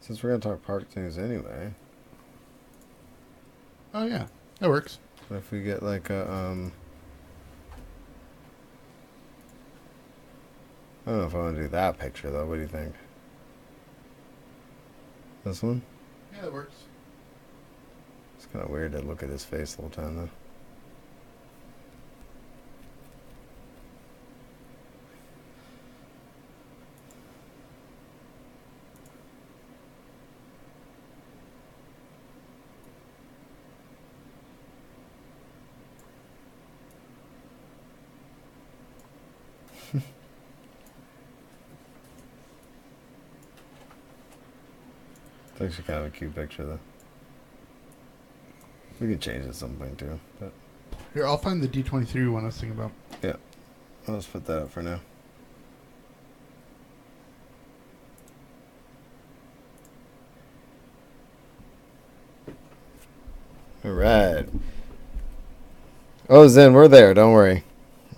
Since we're gonna talk park things anyway. Oh yeah, that works. What if we get like a I don't know if I want to do that picture though. What do you think? This one? Yeah, that works. It's kind of weird to look at his face the whole time though. It's actually kind of a cute picture though. We can change it at some point too. But Here, I'll find the D23 one I was thinking about. yeah, I'll just put that up for now. All right. Oh, Zen, we're there. Don't worry.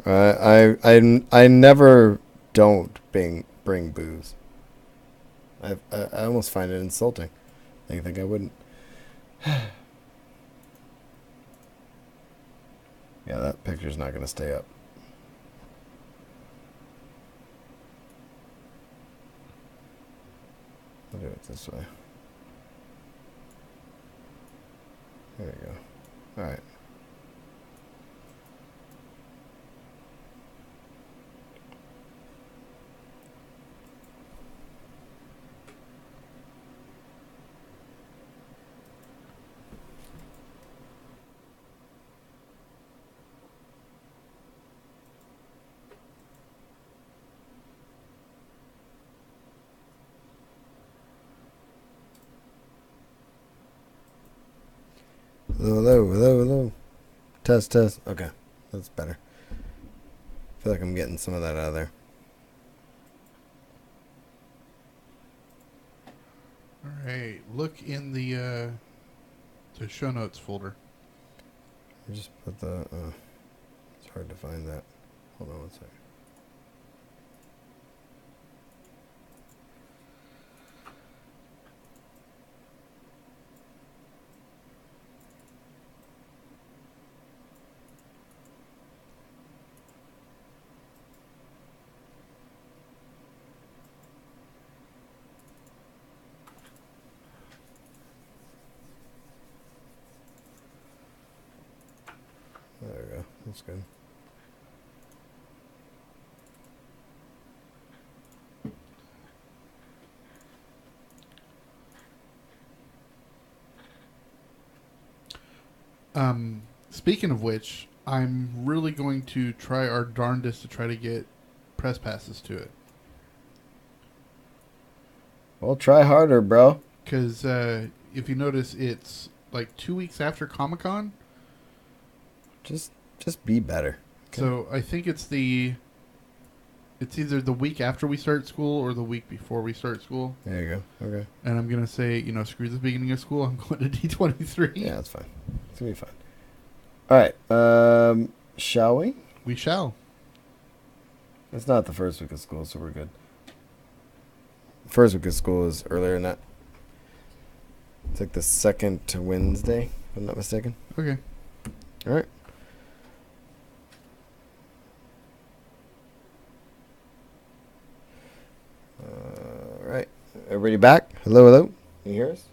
I never don't bring booze. I almost find it insulting. I think I wouldn't. Yeah, that picture's not going to stay up. I'll do it this way. There you go. All right. Hello. Test. Okay, that's better. I feel like I'm getting some of that out of there. All right, look in the show notes folder. I just put the. It's hard to find that. Hold on one second. There we go. That's good. Speaking of which, I'm really going to try our darndest to try to get press passes to it. Well, try harder, bro. Because if you notice, it's like 2 weeks after Comic-Con. Just be better. Okay. So I think it's either the week after we start school or the week before we start school. There you go. Okay. And I'm going to say, screw the beginning of school. I'm going to D23. Yeah, that's fine. It's gonna be fine. All right. Shall we? We shall. It's not the first week of school, so we're good. First week of school is earlier than that. It's like the second Wednesday, if I'm not mistaken. Okay. All right. All right. Everybody back? Hello. Can you hear us?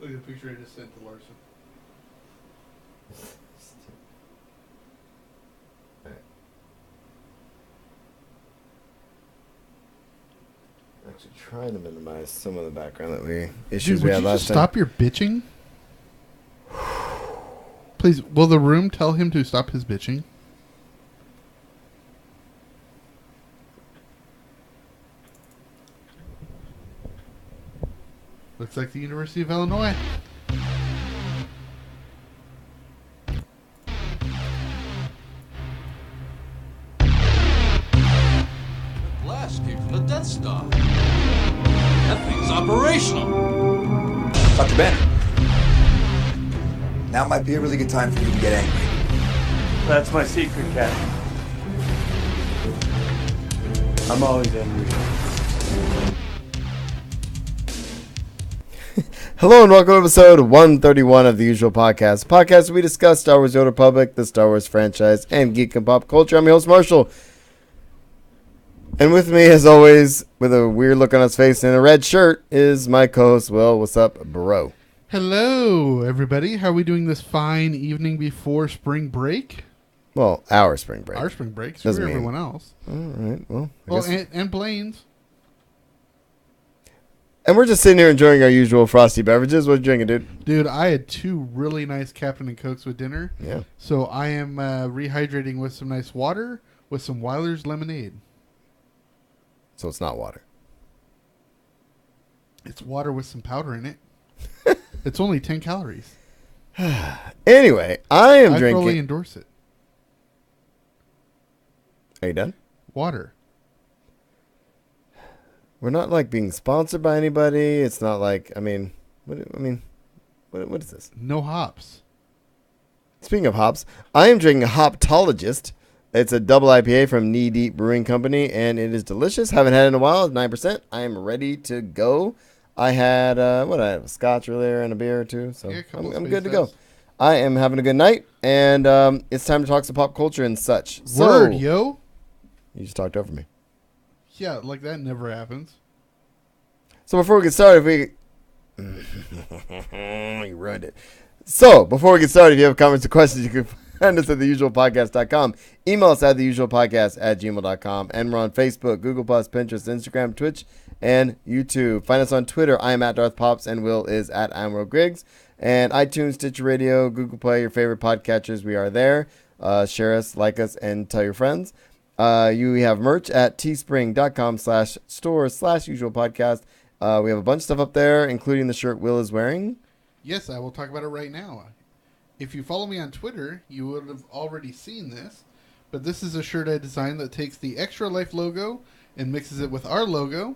Look at the picture I just sent to Larson. Actually, trying to minimize some of the background issues Dude, we would had you last just time. stop your bitching? Please, will the room tell him to stop his bitching? Looks like the University of Illinois. blast came from the Death Star. That thing's operational. Dr. Banner. Now might be a really good time for you to get angry. That's my secret, Captain. I'm always angry. Hello and welcome to episode 131 of The Usual Podcast. Podcast where we discuss Star Wars: The Old Republic, the Star Wars franchise, and geek and pop culture. I'm your host, Marshall. And with me, as always, with a weird look on his face and a red shirt, is my co-host, Will. What's up, bro? Hello, everybody. How are we doing this fine evening before spring break? Well, our spring break. Our spring break. Screw Doesn't mean- everyone else. All right, well, I Well, guess- and Blaine's. and we're just sitting here enjoying our usual frosty beverages. What you drinking, dude? Dude, I had two really nice Captain and Cokes with dinner. Yeah. So I am rehydrating with some nice water with some Weiler's lemonade. So it's not water. It's water with some powder in it. It's only 10 calories. Anyway, I am I fully drinking. endorse it. Are you done? Water. We're not like being sponsored by anybody. It's not like what is this? No hops. Speaking of hops, I am drinking a Hoptologist. It's a double IPA from Knee Deep Brewing Company, and it is delicious. Haven't had it in a while. It's 9%. I am ready to go. I had I had a scotch earlier and a beer or two, so Yeah, a couple I'm of good to space go. I am having a good night, and it's time to talk some pop culture and such. Word, So, yo. you just talked over me. Yeah, like that never happens. So before we get started, you ruined it. So before we get started, if you have comments or questions, you can find us at theusualpodcast.com. Email us at theusualpodcast@gmail.com. And we're on Facebook, Google+, Pinterest, Instagram, Twitch, and YouTube. Find us on Twitter. I am at Darth Pops, and Will is at Admiral Griggs. And iTunes, Stitcher Radio, Google Play, your favorite podcatchers, we are there. Share us, like us, and tell your friends. You have merch at teespring.com/store/usualpodcast. We have a bunch of stuff up there, including the shirt Will is wearing. Yes, I will talk about it right now. If you follow me on Twitter, you would have already seen this. But this is a shirt I designed that takes the Extra Life logo and mixes it with our logo.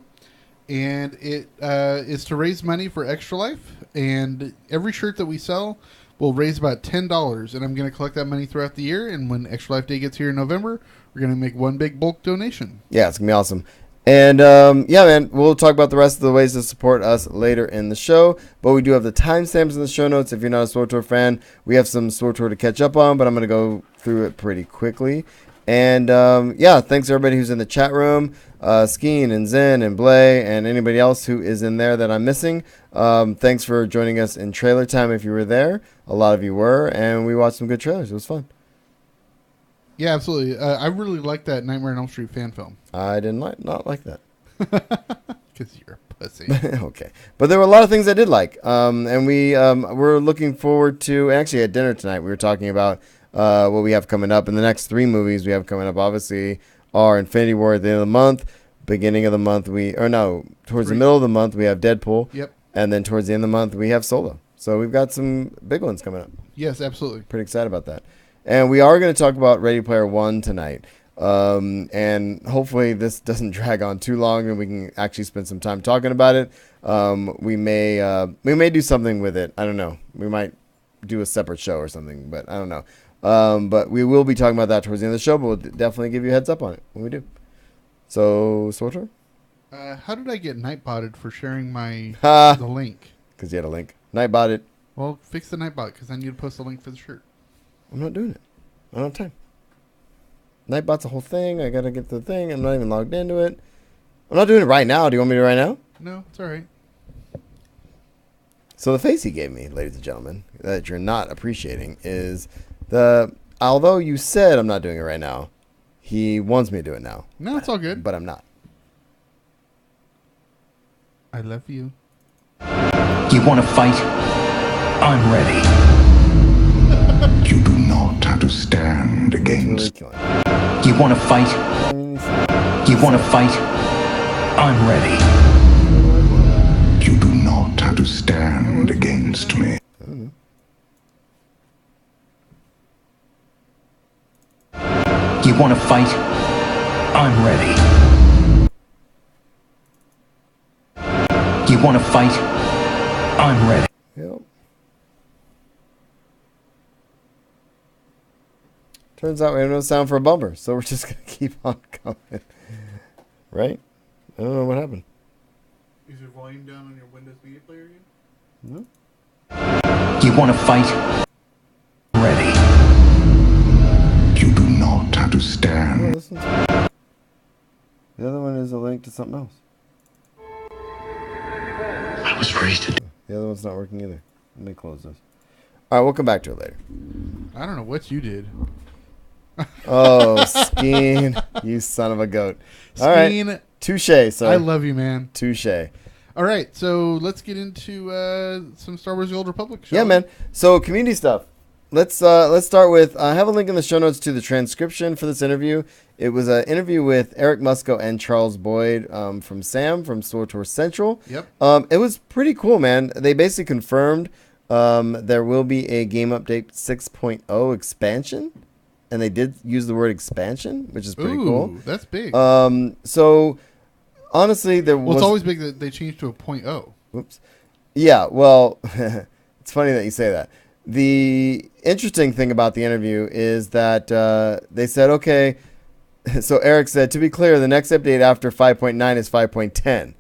And it is to raise money for Extra Life. And every shirt that we sell will raise about $10. And I'm going to collect that money throughout the year. And when Extra Life Day gets here in November, we're going to make one big bulk donation. Yeah, it's going to be awesome. And, yeah, man, we'll talk about the rest of the ways to support us later in the show. But we do have the timestamps in the show notes. If you're not a SWTOR fan, we have some SWTOR to catch up on, but I'm going to go through it pretty quickly. And, yeah, thanks to everybody who's in the chat room, Skeen and Zen and Blay and anybody else who is in there that I'm missing. Thanks for joining us in trailer time if you were there. A lot of you were, and we watched some good trailers. It was fun. Yeah, absolutely. I really like that Nightmare on Elm Street fan film. I didn't not like that. Because you're a pussy. Okay. But there were a lot of things I did like. And we're looking forward to, actually at dinner tonight, we were talking about what we have coming up. And the next 3 movies we have coming up, obviously, are Infinity War at the end of the month. Beginning of the month, towards the middle of the month, we have Deadpool. Yep. And then towards the end of the month, we have Solo. So we've got some big ones coming up. Yes, absolutely. Pretty excited about that. And we are going to talk about Ready Player One tonight. And hopefully this doesn't drag on too long and we can actually spend some time talking about it. We may do something with it. I don't know. We might do a separate show or something, but I don't know. But we will be talking about that towards the end of the show, but we'll definitely give you a heads up on it when we do. So, SWTOR? How did I get Nightbotted for sharing Ha! the link? Because you had a link. Nightbot it. Well, fix the Nightbot because I need to post a link for the shirt. I'm not doing it. I don't have time. Nightbot's a whole thing. I got to get the thing. I'm not even logged into it. I'm not doing it right now. Do you want me to do it right now? No, it's all right. So the face he gave me, ladies and gentlemen, that you're not appreciating is although you said I'm not doing it right now, he wants me to do it now. No, it's all good. But I'm not. I love you. You want to fight? I'm ready. You do not understand Really against. killing. You want to fight? I mean, You want to fight? I'm ready. You do not have to stand against me. You want to fight? I'm ready. You want to fight? I'm ready. Yep. Turns out we have no sound for a bumper, so we're just gonna keep on going. Right? I don't know what happened. Is your volume down on your Windows Media Player again? No? You want to fight? Ready. You do not have to Oh, stand. this one's the other one is a link to something else. I was raised to. The other one's not working either. Let me close this. All right, we'll come back to it later. I don't know what you did. Oh, Skeen, you son of a goat. All right, Skeen, touche, sir. I love you, man. Touche. All right, so let's get into some Star Wars: The Old Republic. Shall Yeah, we? man. So community stuff. Let's start with. I have a link in the show notes to the transcription for this interview. It was an interview with Eric Musco and Charles Boyd from Sam from SWTOR Central. Yep. It was pretty cool, man. They basically confirmed there will be a Game Update 6.0 expansion, and they did use the word expansion, which is pretty Ooh, cool. that's big. So honestly, there well, was. it's always big that they changed to a 0.0. Whoops. Yeah, well, it's funny that you say that. The interesting thing about the interview is that they said, okay, so Eric said, to be clear, the next update after 5.9 is 5.10,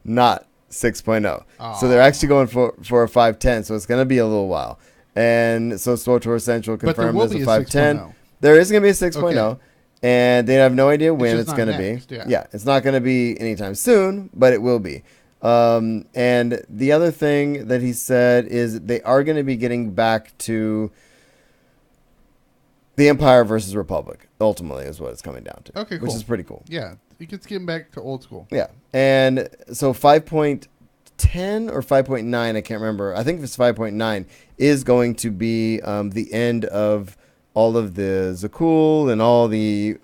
not 6.0. So they're actually going for a 5.10, so it's going to be a little while. And so SWTOR Central But there confirmed will there's be a a 5.10. 6.0. There is going to be a 6.0. Okay. And they have no idea when just it's not going to be. next, yeah. Yeah, it's not going to be anytime soon, but it will be. And the other thing that he said is they are going to be getting back to the Empire versus Republic, ultimately, is what it's coming down to. Okay, Which cool. is pretty cool. Yeah, it gets getting back to old school. Yeah. And so 5.10 or 5.9, I can't remember. I think if it's 5.9, is going to be the end of all of the Zakul and all the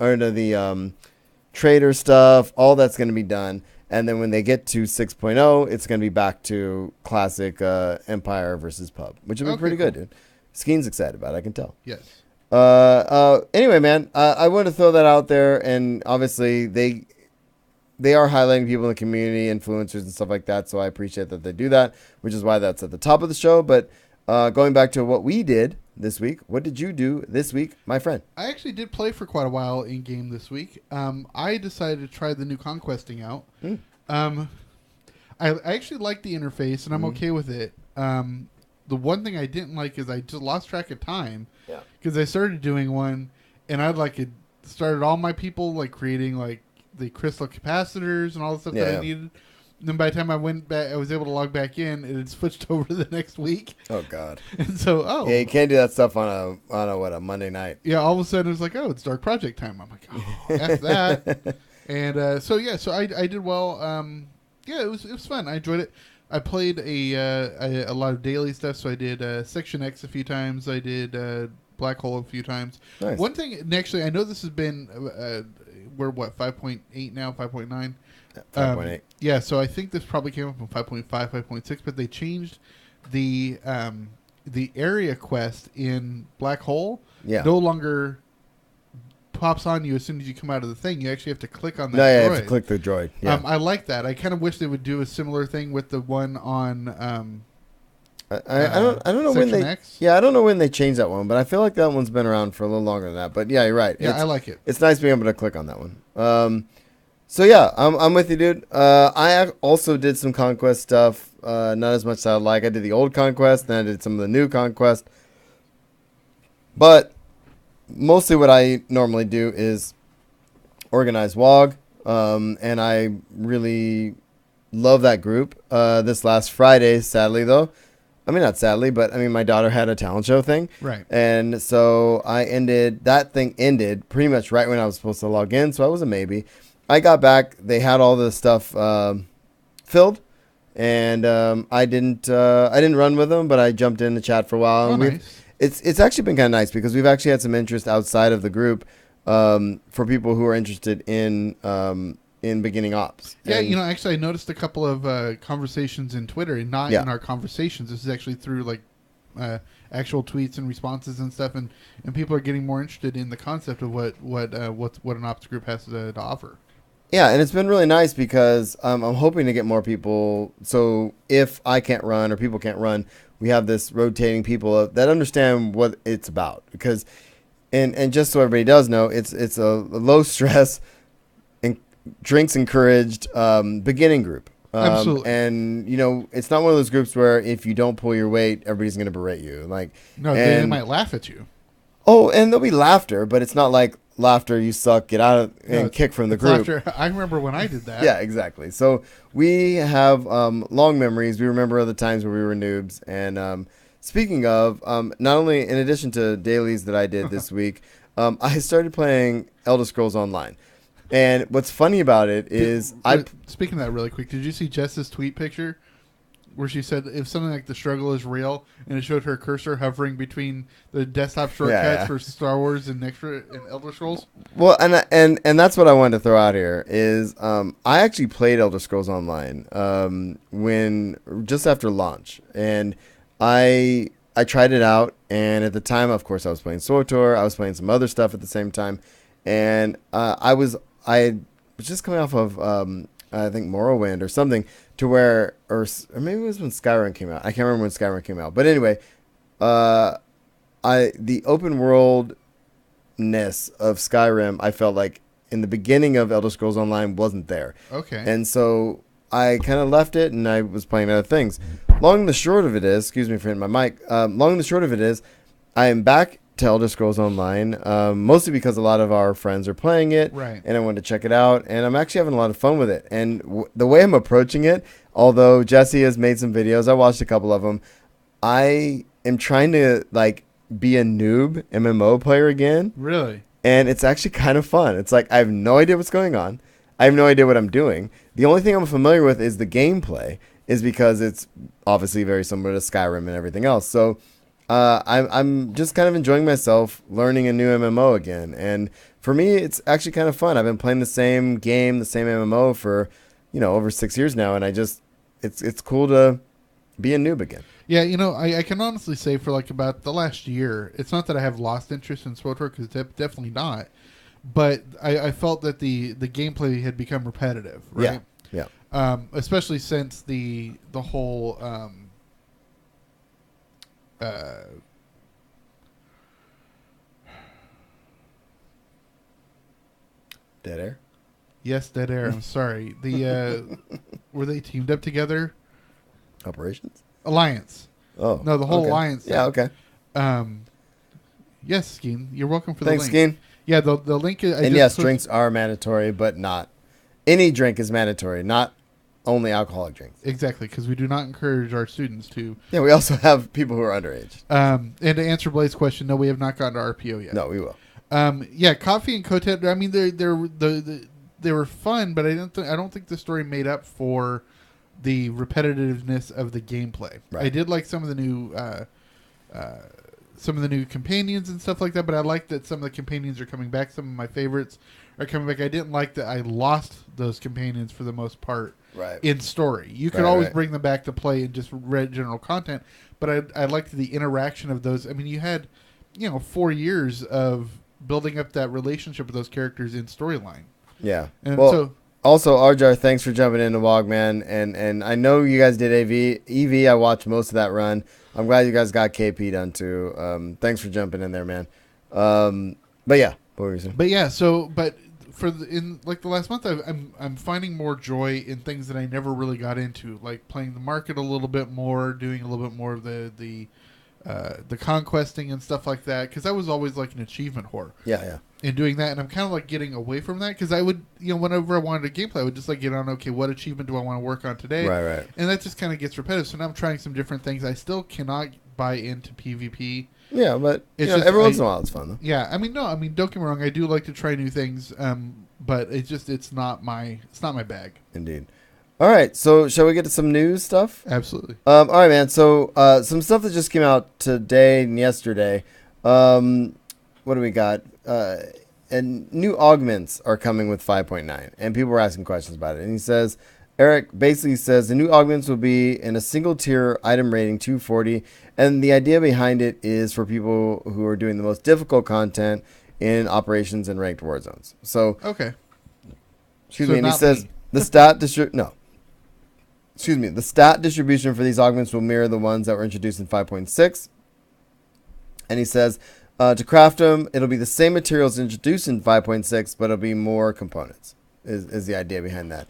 trader stuff. All that's going to be done. And then when they get to 6.0, it's going to be back to classic Empire versus Pub, which will be Okay, pretty good, cool. dude. Skeen's excited about it, I can tell. Yes. Anyway, man, I wanted to throw that out there, and obviously they are highlighting people in the community, influencers and stuff like that, so I appreciate that they do that, which is why that's at the top of the show. But going back to what we did this week, what did you do this week, my friend? I actually did play for quite a while in game this week. I decided to try the new Conquesting out. I actually like the interface, and I'm okay with it. The one thing I didn't like is I just lost track of time. Yeah. Because I started doing one, and I'd started all my people creating the crystal capacitors and all the stuff that Yeah. I needed. And then by the time I went back, I was able to log back in, and it had switched over to the next week. Oh God. And so, Yeah, you can't do that stuff on a Monday night. yeah, all of a sudden it was like, oh, it's Dark Project time. I'm like, oh, F that. And so I did well. Yeah, it was fun. I enjoyed it. I played a lot of daily stuff. So I did Section X a few times. I did Black Hole a few times. Nice. One thing, and actually, I know this has been we're 5.8 now, 5.9. 5.8. Yeah, so I think this probably came up on 5.5, 5.6, but they changed the area quest in Black Hole. Yeah. No longer pops on you as soon as you come out of the thing. You actually have to click on that. No, yeah, you droid. have to click the droid. Yeah. I like that. I kind of wish they would do a similar thing with the one on. I don't know when Section they. X? Yeah, I don't know when they changed that one, but I feel like that one's been around for a little longer than that. But yeah, you're right. Yeah, I like it. It's nice being able to click on that one. So yeah, I'm with you, dude. I also did some Conquest stuff. Not as much as I'd like. I did the old Conquest, then I did some of the new Conquest. But mostly what I normally do is organize WOG. And I really love that group. This last Friday, sadly though. I mean, not sadly, but I mean, my daughter had a talent show thing. Right. And so that thing ended pretty much right when I was supposed to log in. So I was a maybe. I got back. They had all the stuff filled. And I didn't run with them, but I jumped in the chat for a while. Oh, And nice. It's actually been kind of nice because we've actually had some interest outside of the group for people who are interested in beginning ops. Yeah, And- actually, I noticed a couple of conversations in Twitter, and not Yeah. in our conversations. This is actually through actual tweets and responses and stuff, and people are getting more interested in the concept of what an ops group has to offer. Yeah, and it's been really nice because I'm hoping to get more people. So if I can't run or people can't run, we have this rotating people that understand what it's about. Because, and just so everybody does know, it's a low stress, and drinks encouraged beginning group. Absolutely. And it's not one of those groups where if you don't pull your weight, everybody's going to berate you. No, they might laugh at you. Oh, and there'll be laughter, but it's not like laughter, you suck, get out and kick from the group. Laughter. I remember when I did that. Yeah, exactly. So we have long memories. We remember other times where we were noobs. And speaking of, not only in addition to dailies that I did this week, I started playing Elder Scrolls Online. And what's funny about it is Speaking of that really quick, did you see Jess's tweet picture? Where she said if something like the struggle is real, and it showed her cursor hovering between the desktop shortcuts for Star Wars and Elder Scrolls. Well, and that's what I wanted to throw out here is I actually played Elder Scrolls Online when just after launch, and I tried it out, and at the time, of course, I was playing SWTOR, I was playing some other stuff at the same time, and I was just coming off of I think Morrowind or something. To where, or maybe it was when Skyrim came out. I can't remember when Skyrim came out. But anyway, the open worldness of Skyrim, I felt like in the beginning of Elder Scrolls Online wasn't there. Okay. And so I kind of left it, and I was playing other things. Long and the short of it is, excuse me for hitting my mic. Long and the short of it is, I am back to Elder Scrolls Online, mostly because a lot of our friends are playing it, right? And I wanted to check it out, and I'm actually having a lot of fun with it. And the way I'm approaching it, although Jesse has made some videos, I watched a couple of them. I am trying to be a noob MMO player again. Really? And it's actually kind of fun. It's like I have no idea what's going on. I have no idea what I'm doing. The only thing I'm familiar with is the gameplay, is because it's obviously very similar to Skyrim and everything else. So I'm just kind of enjoying myself learning a new MMO again. And for me, it's actually kind of fun. I've been playing the same game, the same MMO for, over 6 years now. And it's cool to be a noob again. Yeah, I can honestly say for about the last year, it's not that I have lost interest in SWTOR, because definitely not. But I felt that the gameplay had become repetitive, right? Yeah. Especially since the whole... Dead Air? Yes, Dead Air. I'm sorry. The were they teamed up together? Operations? Alliance. Oh. No, the whole okay. Alliance. Yeah, okay. Yes, Skeen. You're welcome for the Thanks, link. Skeen. Yeah, the link is... yes, drinks are mandatory, but not... Any drink is mandatory, not only alcoholic drinks. Exactly, because we do not encourage our students to... Yeah, we also have people who are underage. And to answer Blaze's question, no, we have not gotten to RPO yet. No, we will. Yeah, Coffee and Kotet, I mean, they were fun, but I don't think the story made up for the repetitiveness of the gameplay. Right. I did like some of the new companions and stuff like that, but I like that some of the companions are coming back. Some of my favorites are coming back. I didn't like that I lost those companions for the most part in story. You could always bring them back to play and just read general content, but I liked the interaction of those. I mean, you had 4 years of building up that relationship with those characters in storyline. Yeah. And also, Arjar, thanks for jumping into Wogman, and I know you guys did EV. I watched most of that run. I'm glad you guys got KP done too. Thanks for jumping in there, man. But yeah, what were you saying? But yeah, in the last month, I'm finding more joy in things that I never really got into, like playing the market a little bit more, doing a little bit more of the conquesting and stuff like that, because I was always like an achievement whore. Yeah. In doing that, and I'm kind of like getting away from that, because I would, whenever I wanted a gameplay, I would just get on, okay, what achievement do I want to work on today? Right. And that just kind of gets repetitive. So now I'm trying some different things. I still cannot buy into PvP. Yeah, but every once in a while it's fun though. Yeah, don't get me wrong, I do like to try new things, but it's not my bag. Indeed. All right, so shall we get to some news stuff? Absolutely. All right, man. So some stuff that just came out today and yesterday. What do we got? And new augments are coming with 5.9, and people were asking questions about it. And he says, Eric basically says the new augments will be in a single tier item rating 240, and the idea behind it is for people who are doing the most difficult content in operations and ranked war zones. So okay. Excuse So me. And he not says me. the stat distribution for these augments will mirror the ones that were introduced in 5.6. And he says, to craft them, it'll be the same materials introduced in 5.6, but it'll be more components, is the idea behind that.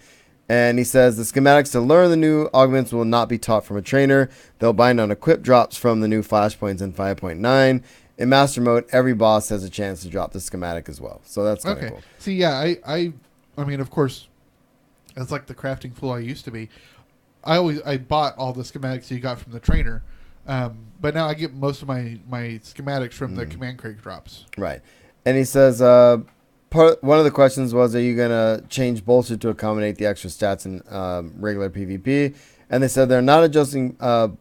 And he says, the schematics to learn the new augments will not be taught from a trainer. They'll bind on equip drops from the new flashpoints in 5.9. In Master Mode, every boss has a chance to drop the schematic as well. So that's kind of Okay. cool. See, yeah, I mean, of course, as like the crafting fool I used to be, I bought all the schematics you got from the trainer, but now I get most of my schematics from the command crate drops. Right. And he says, one of the questions was, are you going to change bolster to accommodate the extra stats in regular PvP? And they said they're not adjusting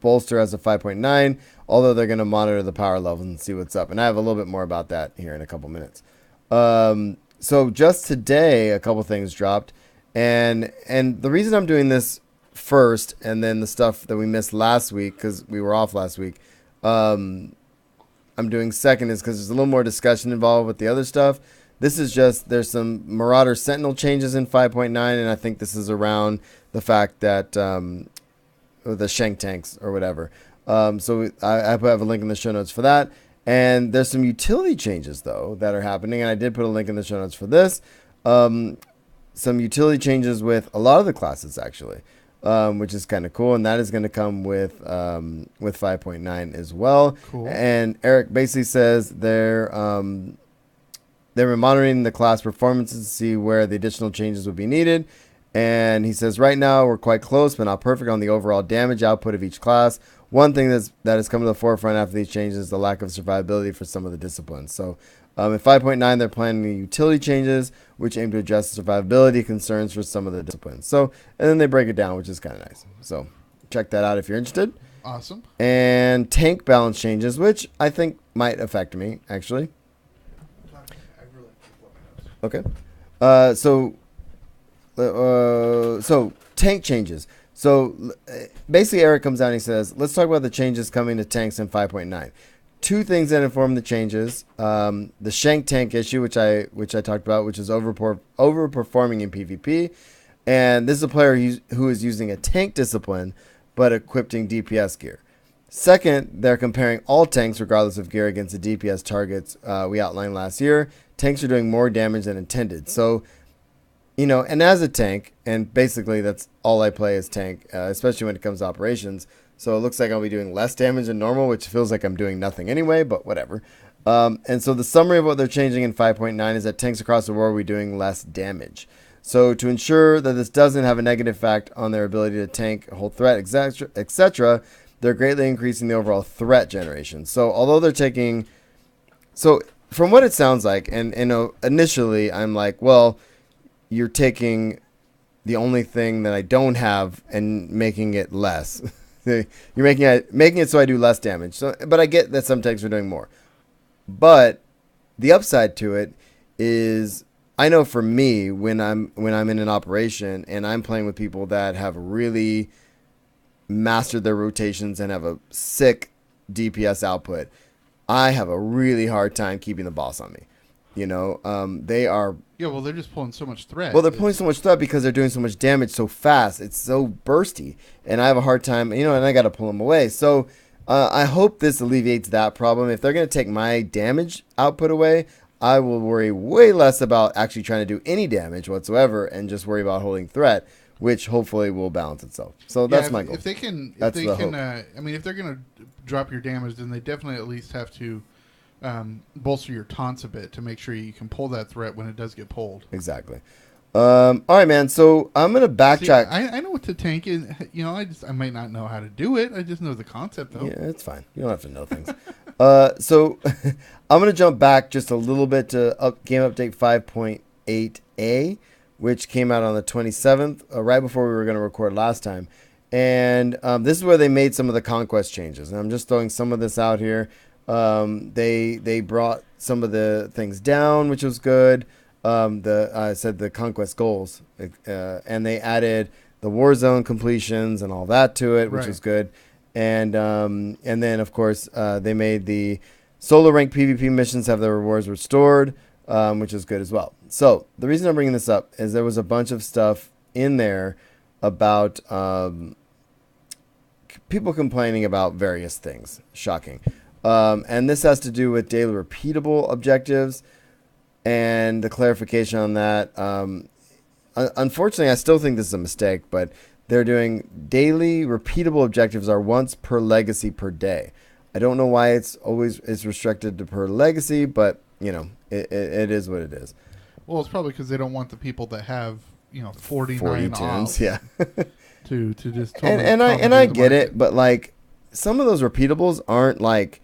bolster as a 5.9, although they're going to monitor the power levels and see what's up. And I have a little bit more about that here in a couple minutes. So just today, a couple things dropped. And the reason I'm doing this first and then the stuff that we missed last week, because we were off last week, I'm doing second is because there's a little more discussion involved with the other stuff. This is just, there's some Marauder Sentinel changes in 5.9, and I think this is around the fact that the Shank tanks or whatever. So I have a link in the show notes for that. And there's some utility changes, though, that are happening, and I did put a link in the show notes for this. Some utility changes with a lot of the classes, actually, which is kind of cool, and that is going to come with 5.9 as well. Cool. And Eric basically says they're monitoring the class performances to see where the additional changes would be needed. And he says right now we're quite close, but not perfect on the overall damage output of each class. One thing that has come to the forefront after these changes is the lack of survivability for some of the disciplines. So in 5.9, they're planning the utility changes, which aim to address survivability concerns for some of the disciplines. So, and then they break it down, which is kind of nice. So check that out if you're interested. Awesome. And tank balance changes, which I think might affect me, actually. Okay. So tank changes. So basically Eric comes out and he says, let's talk about the changes coming to tanks in 5.9. Two things that inform the changes. The Shank tank issue, which I talked about, which is overperforming in PvP. And this is a player who is using a tank discipline, but equipping DPS gear. Second, they're comparing all tanks, regardless of gear, against the DPS targets we outlined last year. Tanks are doing more damage than intended. So, and as a tank, and basically that's all I play is tank, especially when it comes to operations. So it looks like I'll be doing less damage than normal, which feels like I'm doing nothing anyway, but whatever. And so the summary of what they're changing in 5.9 is that tanks across the world will be doing less damage. So to ensure that this doesn't have a negative effect on their ability to tank, hold threat, etc., they're greatly increasing the overall threat generation. So although they're taking... So from what it sounds like, and initially I'm like, well, you're taking the only thing that I don't have and making it less. You're making it so I do less damage. So, but I get that some tanks are doing more. But the upside to it is, I know for me, when I'm in an operation and I'm playing with people that have really mastered their rotations and have a sick DPS output, I have a really hard time keeping the boss on me. They are... Yeah, well, they're just pulling so much threat. Well, they're pulling so much threat because they're doing so much damage so fast. It's so bursty. And I have a hard time, and I got to pull them away. So I hope this alleviates that problem. If they're going to take my damage output away, I will worry way less about actually trying to do any damage whatsoever and just worry about holding threat, which hopefully will balance itself. So that's my goal. If they can, That's the hope. if they're going to drop your damage, then they definitely at least have to bolster your taunts a bit to make sure you can pull that threat when it does get pulled. Exactly. All right, man. So I'm gonna backtrack. See, I know what to tank is. I might not know how to do it. I just know the concept, though. Yeah, it's fine. You don't have to know things. So I'm gonna jump back just a little bit to Game Update 5.8a, which came out on the 27th, right before we were gonna record last time. And this is where they made some of the conquest changes. And I'm just throwing some of this out here. They brought some of the things down, which was good. I said the conquest goals, and they added the Warzone completions and all that to it, which was good. And then of course they made the solo rank PvP missions have their rewards restored. which is good as well. So the reason I'm bringing this up is there was a bunch of stuff in there about people complaining about various things. Shocking. And this has to do with daily repeatable objectives and the clarification on that. Unfortunately, I still think this is a mistake, but they're doing daily repeatable objectives are once per legacy per day. I don't know why it's restricted to per legacy, but it is what it is. Well, it's probably because they don't want the people that have 49 40 tunes, yeah. to just totally and I dominate the get market. it, but like some of those repeatables aren't like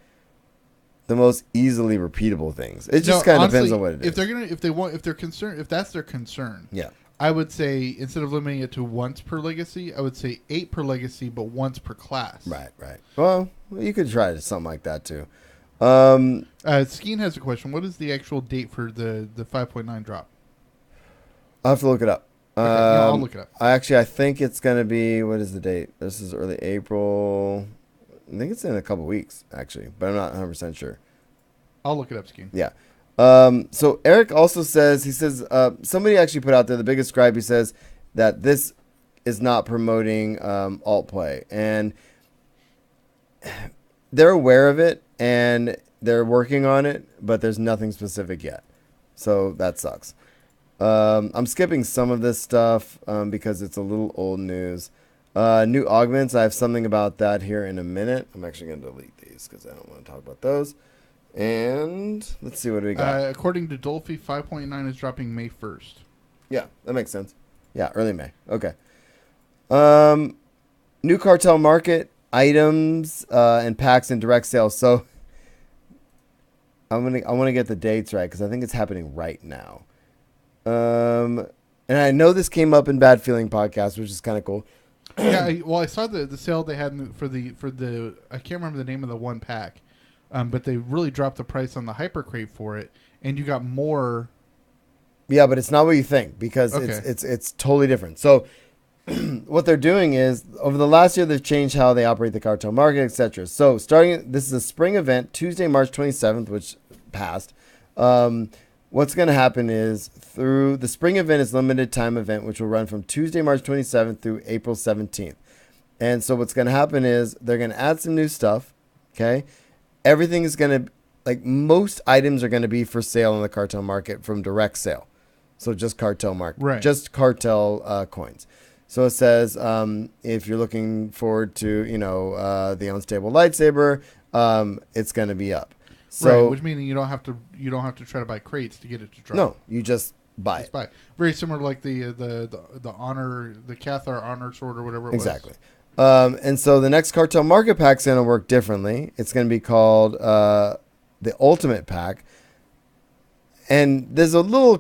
the most easily repeatable things. It just kind of depends on what it is. If they're concerned, if that's their concern, Yeah. I would say instead of limiting it to once per legacy, I would say 8 per legacy, but once per class. Right. Well, you could try something like that too. Skeen has a question. What is the actual date for the 5.9 drop? I'll have to look it up. Okay, I'll look it up. I think it's going to be, what is the date? This is early April. I think it's in a couple weeks, actually, but I'm not 100% sure. I'll look it up, Skeen. Yeah. So Eric also says, somebody actually put out there, the biggest scribe, he says that this is not promoting alt play. And they're aware of it, and they're working on it, but there's nothing specific yet. So that sucks. I'm skipping some of this stuff because it's a little old news. New augments, I have something about that here in a minute. I'm actually going to delete these because I don't want to talk about those. And let's see what we got. According to Dolphy, 5.9 is dropping May 1st. Yeah, that makes sense. Yeah, early May. Okay. New cartel market items and packs and direct sales. So I want to get the dates right because I think it's happening right now. And I know this came up in Bad Feeling podcast, which is kind of cool. Yeah, I saw the sale they had for the I can't remember the name of the one pack, but they really dropped the price on the Hyper Crate for it, and you got more. Yeah, but it's not what you think because Okay. it's totally different. So what they're doing is over the last year they've changed how they operate the cartel market, etc. So this is a spring event, Tuesday, March 27th, which passed. What's going to happen is through the spring event is limited time event, which will run from Tuesday, March 27th through April 17th. And so what's going to happen is they're going to add some new stuff. Okay. Everything is going to, like most items are going to be for sale in the cartel market from direct sale. So just cartel market, Right. Just cartel coins. So it says, if you're looking forward to, the unstable lightsaber, it's going to be up. So, right, which means you don't have to try to buy crates to get it to drop. no, you just buy Just it. buy it. Very similar to like the honor, the Cathar honor sword or whatever it Exactly. was. And so the next cartel market pack's going to work differently. It's going to be called the Ultimate Pack. And there's a little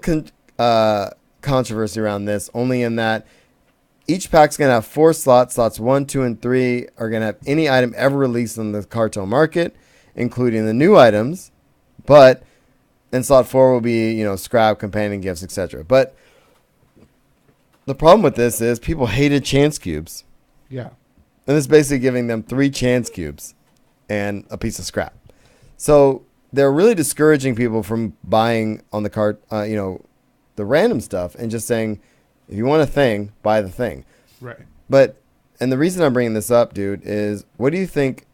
controversy around this, only in that each pack's going to have 4 slots. Slots 1, 2, and 3 are going to have any item ever released in the cartel market, including the new items. But and slot 4 will be, scrap, companion gifts, etc. But the problem with this is people hated chance cubes. Yeah. And it's basically giving them 3 chance cubes and a piece of scrap. So they're really discouraging people from buying on the cart, the random stuff and just saying, if you want a thing, buy the thing. Right. And the reason I'm bringing this up, dude, is what do you think?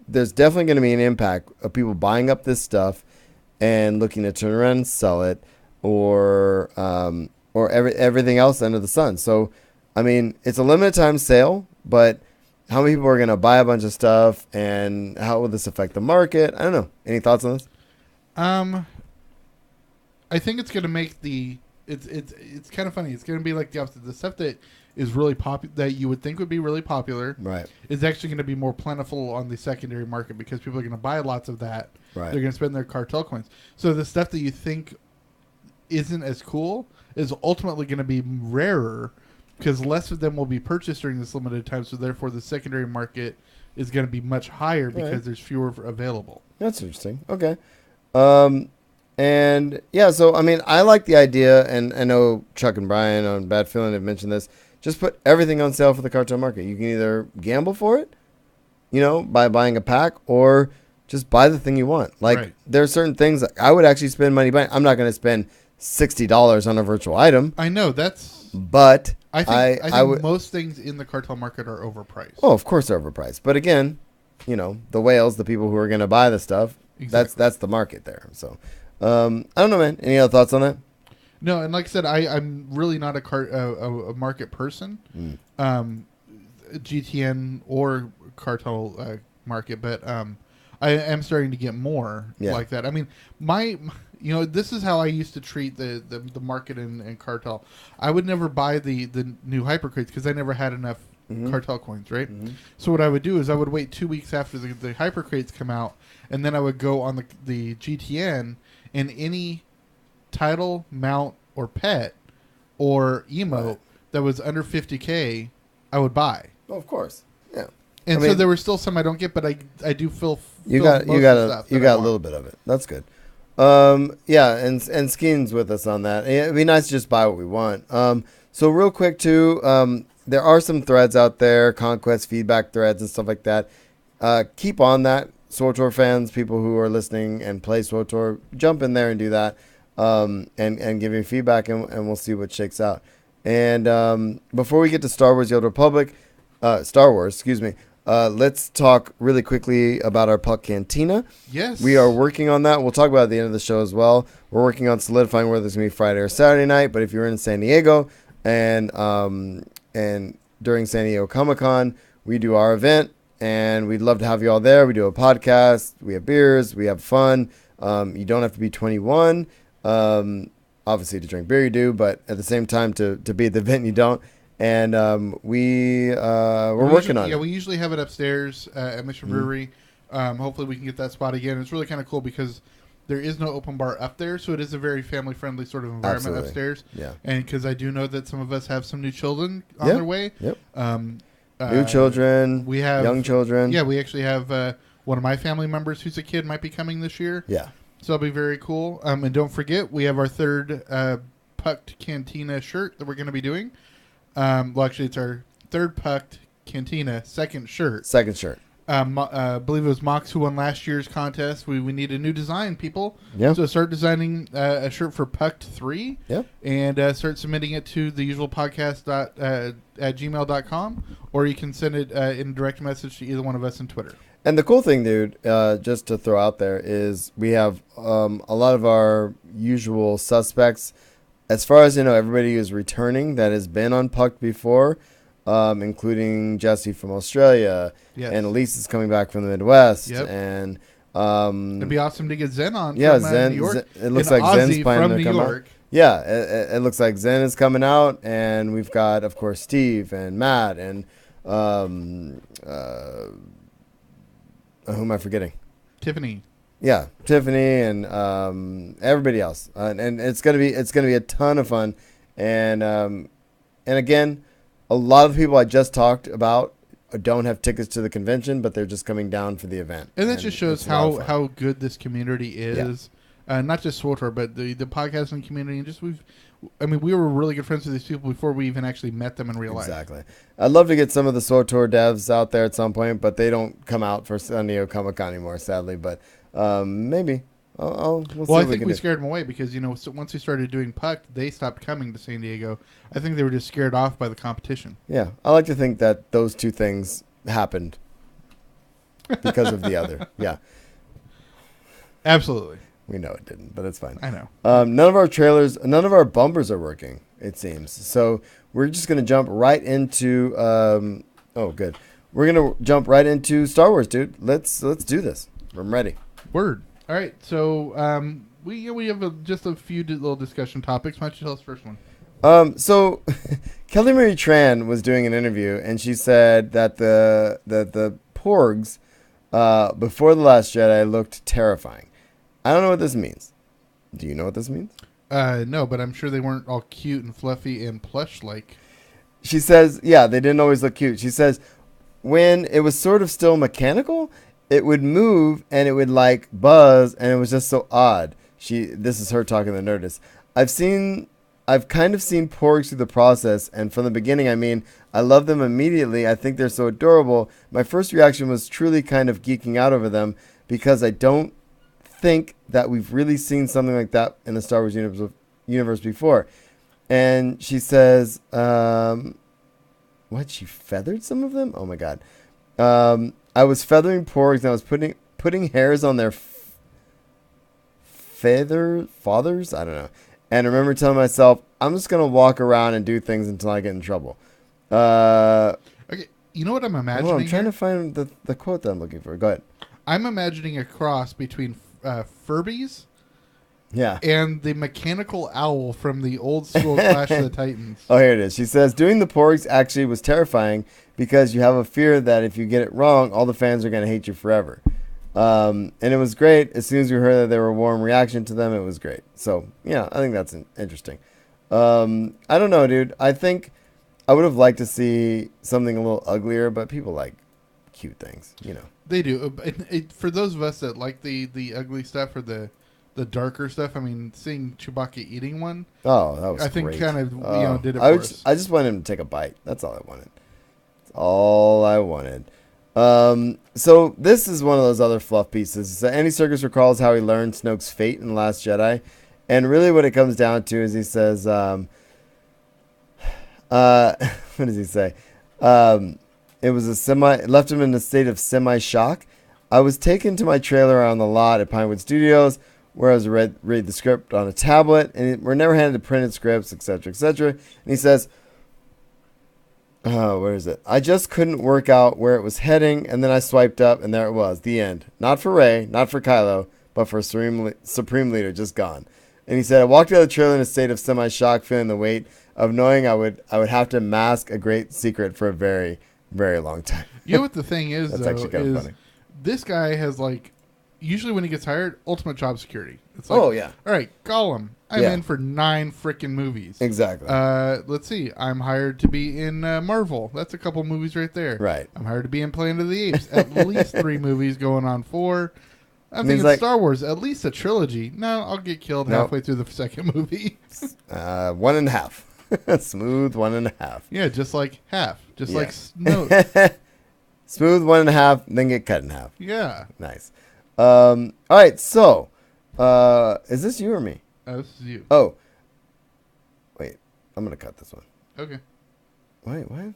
There's definitely going to be an impact of people buying up this stuff and looking to turn around and sell it or everything else under the sun. So, I mean, it's a limited time sale, but how many people are going to buy a bunch of stuff and how will this affect the market? I don't know. Any thoughts on this? I think it's going to make it's kind of funny. It's going to be like the opposite. The stuff that is really popular, that you would think would be really popular, Right. is actually going to be more plentiful on the secondary market because people are going to buy lots of that. Right. They're going to spend their cartel coins. So the stuff that you think isn't as cool is ultimately going to be rarer because less of them will be purchased during this limited time. So therefore, the secondary market is going to be much higher because Right. there's fewer available. That's interesting. Okay. And yeah, so I mean, I like the idea, and I know Chuck and Brian on Bad Feeling have mentioned this. Just put everything on sale for the cartel market. You can either gamble for it, by buying a pack, or Just buy the thing you want. Like Right. there are certain things that I would actually spend money buying. I'm not going to spend $60 on a virtual item, I know that's. but I think I would. most things in the cartel market are overpriced. Oh, of course they're overpriced. But again, the whales, the people who are going to buy the stuff, Exactly. that's the market there. So, I don't know, man. Any other thoughts on that? No, and like I said, I'm really not a market person, GTN or cartel market, but I am starting to get more Yeah. like that. I mean, this is how I used to treat the market and cartel. I would never buy the new hypercrates because I never had enough cartel coins, right? So what I would do is I would wait 2 weeks after the hypercrates come out, and then I would go on the GTN, and any title, mount, or pet or emote Right. that was under 50K, I would buy. Oh, of course. Yeah. And I so mean- there were still some I don't get, but I do feel You feel got most you got of the a stuff you that I got a want. little bit of it. That's good. Yeah, and Skeen's with us on that. It'd be nice to just buy what we want. So real quick too, there are some threads out there, conquest feedback threads and stuff like that. Keep on that, SWTOR fans, people who are listening and play SWTOR, jump in there and do that, and give me feedback, and we'll see what shakes out. And before we get to Star Wars: The Old Republic, Star Wars, excuse me. Let's talk really quickly about our Puck Cantina. Yes. We are working on that. We'll talk about it at the end of the show as well. We're working on solidifying whether it's going to be Friday or Saturday night. But if you're in San Diego and during San Diego Comic-Con, we do our event, and we'd love to have you all there. We do a podcast. We have beers. We have fun. You don't have to be 21. Obviously, to drink beer you do, but at the same time, to be at the event you don't. And we're working on it. Yeah, we usually have it upstairs at Mission Brewery. Hopefully we can get that spot again. It's really kind of cool because there is no open bar up there, so it is a very family-friendly sort of environment Absolutely. upstairs. Yeah. And because I do know that some of us have some new children on Yeah. their way. Yep. New New children. we have young children. Yeah, we actually have one of my family members who's a kid might be coming this year. Yeah. So that'll be very cool. And don't forget, we have our third Pucked Cantina shirt that we're going to be doing. Well, actually, it's our third Pucked Cantina, second shirt. Second shirt. I believe it was Mox who won last year's contest. We need a new design, people. Yeah. So start designing a shirt for Pucked 3. Yep. And start submitting it to the usual podcast at gmail.com, or you can send it in direct message to either one of us on Twitter. And the cool thing, dude, just to throw out there, is we have a lot of our usual suspects. As far as everybody who's returning that has been on Pucked before, including Jesse from Australia, Yes. and Elise is coming back from the Midwest, Yep. and It'd be awesome to get Zen on. yeah, from, Zen. New York. It looks And like Zen's Ozzy planning from to New come York. out. Yeah, it looks like Zen is coming out, and we've got, of course, Steve and Matt and who am I forgetting? Tiffany. Yeah, Tiffany and everybody else, and it's gonna be a ton of fun, and again, a lot of the people I just talked about don't have tickets to the convention, but they're just coming down for the event, And that just shows it's a lot of fun. how good this community is. Not just SWTOR, but the podcasting community. And just we were really good friends with these people before we even actually met them in real life. Exactly. I'd love to get some of the SWTOR devs out there at some point, but they don't come out for San Diego Comic-Con anymore, sadly. But maybe. We'll see Well, I what think can we do. scared them away because so once we started doing Pucked, they stopped coming to San Diego. I think they were just scared off by the competition. Yeah, I like to think that those two things happened because of the other. Yeah, Absolutely, we know it didn't, but it's fine. I know. None of our trailers, none of our bumpers are working, it seems. So we're just going to jump right into. Oh, good. We're going to jump right into Star Wars, dude. Let's do this. I'm ready. Word. All right, so we have just a few little discussion topics. Why don't you tell us the first one? So Kelly Marie Tran was doing an interview, and she said that the Porgs before The Last Jedi looked terrifying. I don't know what this means. Do you know what this means? No, but I'm sure they weren't all cute and fluffy and plush-like. She says, yeah, they didn't always look cute. She says, when it was sort of still mechanical, it would move and it would like buzz, and it was just so odd. This is her talking to Nerdist. I've kind of seen Porgs through the process, and from the beginning, I love them immediately. I think they're so adorable. My first reaction was truly kind of geeking out over them because I don't think that we've really seen something like that in the Star Wars universe before. And she says, what? She feathered some of them? Oh my God. I was feathering porgs and I was putting hairs on their fathers? I don't know. And I remember telling myself, I'm just going to walk around and do things until I get in trouble. Okay, you know what I'm imagining? I'm trying here? to find the quote that I'm looking for. Go ahead. I'm imagining a cross between Furbies Yeah. and the mechanical owl from the old school Clash of the Titans. Oh, here it is. She says, doing the porgs actually was terrifying because you have a fear that if you get it wrong, all the fans are going to hate you forever. And it was great. As soon as we heard that there were a warm reaction to them, it was great. So, yeah, I think that's interesting. I don't know, dude. I think I would have liked to see something a little uglier, but people like cute things, you know. They do. For those of us that like the ugly stuff or the darker stuff, I mean, seeing Chewbacca eating one, Oh, that was I think great. kind of did it I for us. I just wanted him to take a bite. That's all I wanted. That's all I wanted. So this is one of those other fluff pieces. So Andy Serkis recalls how he learned Snoke's fate in The Last Jedi. And really what it comes down to is he says, what does he say? It was it left him in a state of semi-shock. I was taken to my trailer on the lot at Pinewood Studios, where I was read the script on a tablet, and we're never handed printed scripts, etc., etc. And he says, where is it? I just couldn't work out where it was heading, and then I swiped up, and there it was, the end. Not for Rey, not for Kylo, but for Supreme Leader, just gone. And he said, I walked out of the trailer in a state of semi-shock, feeling the weight of knowing I would have to mask a great secret for a very, very long time. You know what the thing is, That's though, actually kind of is funny. this guy has, like, usually when he gets hired, ultimate job security. It's like, Oh, yeah. all right, Gollum, I'm Yeah. in for 9 freaking movies. Exactly. Let's see. I'm hired to be in Marvel. That's a couple movies right there. Right. I'm hired to be in Planet of the Apes. At least 3 movies going on 4. I'm Means thinking like- Star Wars. At least a trilogy. No, I'll get killed Nope. halfway through the second movie. 1.5. Smooth 1.5. Yeah, just like half. Just Yeah. like Snow. Smooth 1.5, then get cut in half. Yeah. Nice. All right, so is this you or me? This is you. Oh, wait, I'm gonna cut this one. Okay. Wait, what?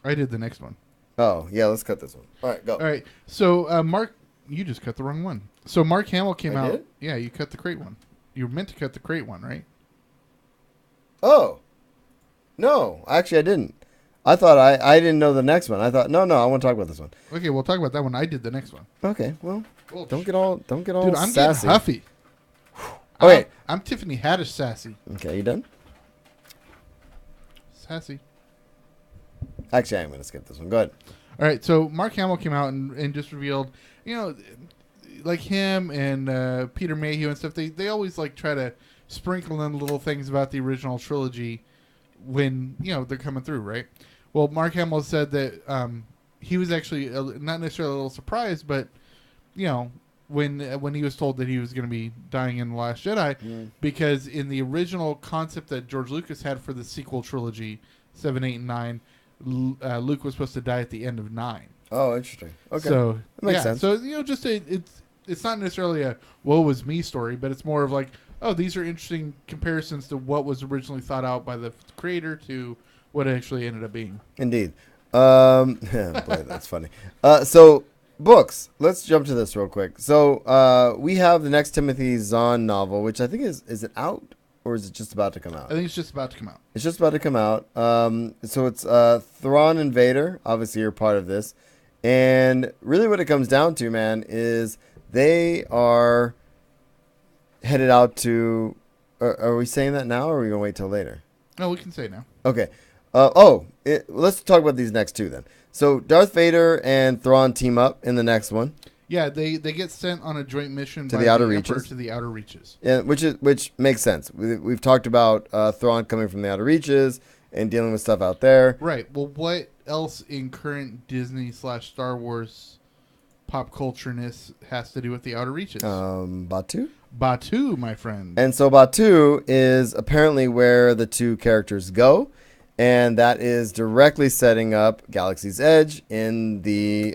I did the next one. Oh, yeah, let's cut this one. All right, go. All right. So, Mark, you just cut the wrong one. So, Mark Hamill came I out. did? Yeah, you cut the crate one. You were meant to cut the crate one, right? Oh, no, actually, I didn't. I thought I didn't know the next one. I thought no, I want to talk about this one. Okay, we'll talk about that one. I did the next one. Okay, well, Well, don't get all Dude, I'm sassy. getting huffy. Oh, wait. I'm Tiffany Haddish sassy. Okay, you done? Sassy. Actually, I'm gonna skip this one. Go ahead. All right, so Mark Hamill came out and just revealed, like him and Peter Mayhew and stuff, they always like try to sprinkle in little things about the original trilogy when, they're coming through, right? Well, Mark Hamill said that he was actually not necessarily a little surprised, but, when he was told that he was going to be dying in The Last Jedi, because in the original concept that George Lucas had for the sequel trilogy, 7, 8, and 9, Luke was supposed to die at the end of 9. Oh, interesting. Okay, So that makes sense. So just it's not necessarily a woe was me story, but it's more of like, oh, these are interesting comparisons to what was originally thought out by the creator to what it actually ended up being. Indeed. Boy, that's funny. So books. Let's jump to this real quick. So we have the next Timothy Zahn novel, which I think is it out or is it just about to come out? I think it's just about to come out. It's just about to come out. So it's Thrawn and Vader. Obviously, you're part of this. And really what it comes down to, man, is they are headed out to... Are we saying that now or are we going to wait till later? No, we can say now. Okay. Let's talk about these next two then. So Darth Vader and Thrawn team up in the next one. Yeah, they get sent on a joint mission To by the Outer Emperor Reaches. to the Outer Reaches. Yeah, which makes sense. We've talked about Thrawn coming from the Outer Reaches and dealing with stuff out there. Right. Well, what else in current Disney/Star Wars pop culture-ness has to do with the Outer Reaches? Batu? Batu, my friend. And so Batu is apparently where the two characters go. and that is directly setting up Galaxy's Edge in the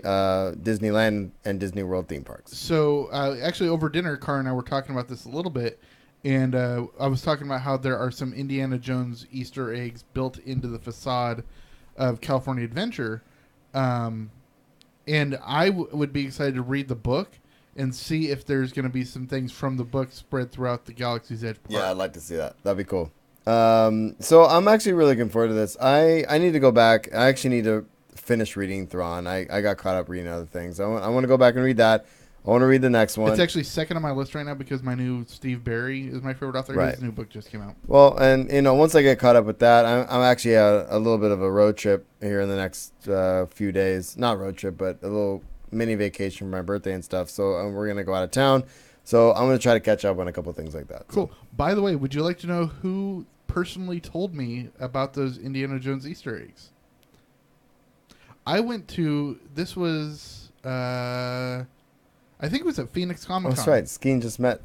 Disneyland and Disney World theme parks. So actually, over dinner, Car and I were talking about this a little bit, and I was talking about how there are some Indiana Jones Easter eggs built into the facade of California Adventure, and I would be excited to read the book and see if there's going to be some things from the book spread throughout the Galaxy's Edge park. Yeah, I'd like to see that. That'd be cool. So I'm actually really looking forward to this. I need to go back. I actually need to finish reading Thrawn. I got caught up reading other things. I want to go back and read that. I want to read the next one. It's actually second on my list right now because my new Steve Barry is my favorite author. Right. His new book just came out. Well, and once I get caught up with that, I'm actually a little bit of a road trip here in the next few days. Not road trip, but a little mini vacation for my birthday and stuff. So we're gonna go out of town. So I'm gonna try to catch up on a couple things like that. Cool. By the way, would you like to know who personally told me about those Indiana Jones Easter eggs? I went to this was I think it was at Phoenix Comic Con. Oh, that's right. Skeen just met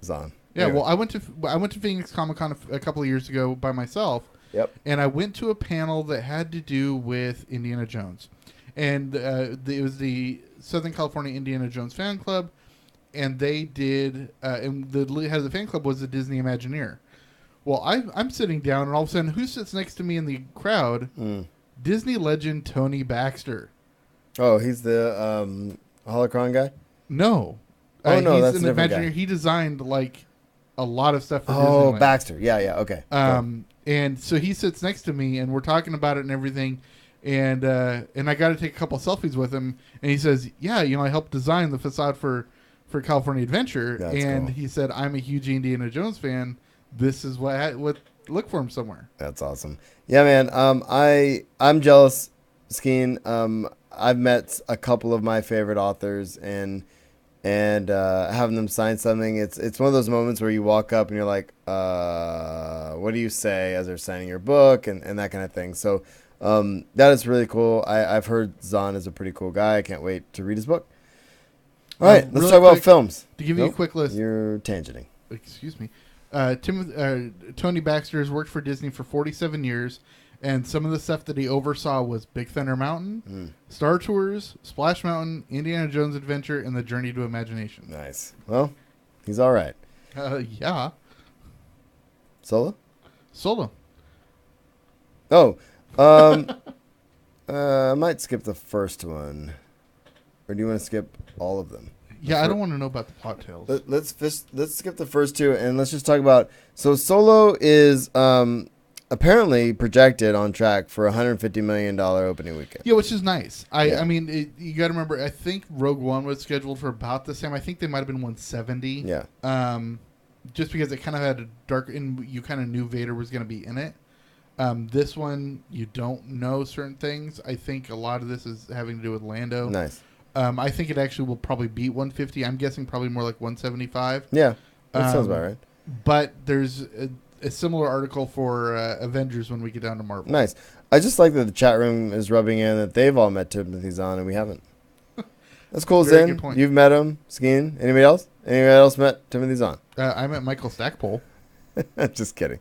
Zahn. Yeah, Anyway. well, I went to Phoenix Comic Con a couple of years ago by myself. Yep. And I went to a panel that had to do with Indiana Jones, and it was the Southern California Indiana Jones fan club, and they did and the head of the fan club was the Disney Imagineer. Well, I'm sitting down, and all of a sudden, who sits next to me in the crowd? Disney legend Tony Baxter. Oh, he's the holocron guy. No. Oh, no, he's that's an a different Imagineer. guy. He designed like a lot of stuff for Oh, Disneyland. Baxter. Yeah. Okay. And so he sits next to me, and we're talking about it and everything, and I got to take a couple selfies with him, and he says, "Yeah, I helped design the facade for California Adventure," That's and cool. he said, "I'm a huge Indiana Jones fan. This is what look for him somewhere." That's awesome. Yeah, man. I'm jealous, Skeen. I've met a couple of my favorite authors, and having them sign something, it's one of those moments where you walk up and you're like, what do you say as they're signing your book and that kind of thing. So that is really cool. I've heard Zahn is a pretty cool guy. I can't wait to read his book. All right, let's really talk about quick, films. To give you a quick list. You're tangenting. Excuse me. Tony Baxter has worked for Disney for 47 years, and some of the stuff that he oversaw was Big Thunder Mountain, Star Tours, Splash Mountain, Indiana Jones Adventure, and The Journey to Imagination. Nice. Well, he's all right. Yeah. Solo? Solo. Oh, I might skip the first one. Or do you want to skip all of them? Yeah, I don't want to know about the plot tails. Let's skip the first two and let's just talk about. So Solo is apparently projected on track for $150 million opening weekend. Yeah, which is nice. Yeah. I mean, you got to remember, I think Rogue One was scheduled for about the same. I think they might have been 170. Yeah. Just because it kind of had a dark, and you kind of knew Vader was going to be in it. This one, you don't know certain things. I think a lot of this is having to do with Lando. Nice. I think it actually will probably beat 150. I'm guessing probably more like 175. Yeah, that sounds about right. But there's a similar article for Avengers when we get down to Marvel. Nice. I just like that the chat room is rubbing in that they've all met Timothy Zahn and we haven't. That's cool, Very Zin. good point. You've met him, Skeen. Anybody else? Anybody else met Timothy Zahn? I met Michael Stackpole. Just kidding.